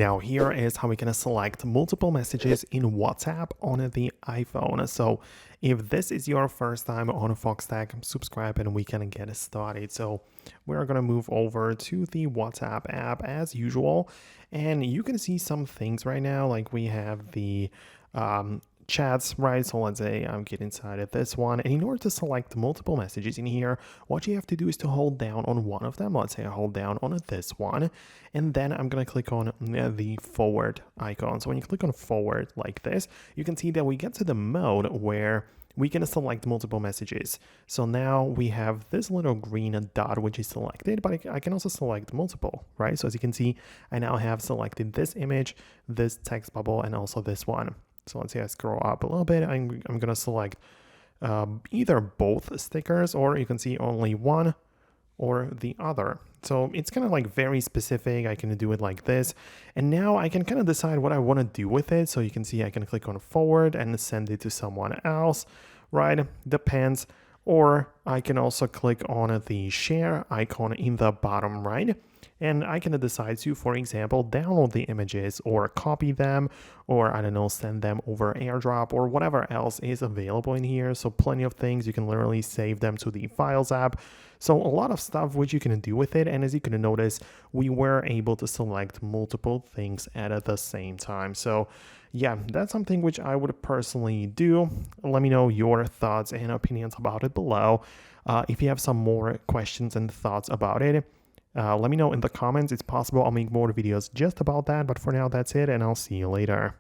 Now here is how we can select multiple messages in WhatsApp on the iPhone. So if this is your first time on Foxtecc, subscribe and we can get started. So we're going to move over to the WhatsApp app as usual. And you can see some things right now, like we have the chats, right? So let's say I'm getting inside of this one, and in order to select multiple messages in here, what you have to do is to hold down on one of them. Let's say I hold down on this one, and then I'm gonna click on the forward icon. So when you click on forward like this, you can see that we get to the mode where we can select multiple messages. So now we have this little green dot which is selected, but I can also select multiple, right? So as you can see, I now have selected this image, this text bubble, and also this one. So let's say I scroll up a little bit. I'm going to select either both stickers, or you can see only one or the other. So it's kind of like very specific. I can do it like this. And now I can kind of decide what I want to do with it. So you can see I can click on forward and send it to someone else, right? Depends. Or I can also click on the share icon in the bottom right. And I can decide to, for example, download the images or copy them, or I don't know, send them over AirDrop or whatever else is available in here. So plenty of things. You can literally save them to the Files app. So a lot of stuff which you can do with it. And as you can notice, we were able to select multiple things at the same time. So yeah, that's something which I would personally do. Let me know your thoughts and opinions about it below. If you have some more questions and thoughts about it, let me know in the comments. It's possible I'll make more videos just about that, but for now that's it, and I'll see you later.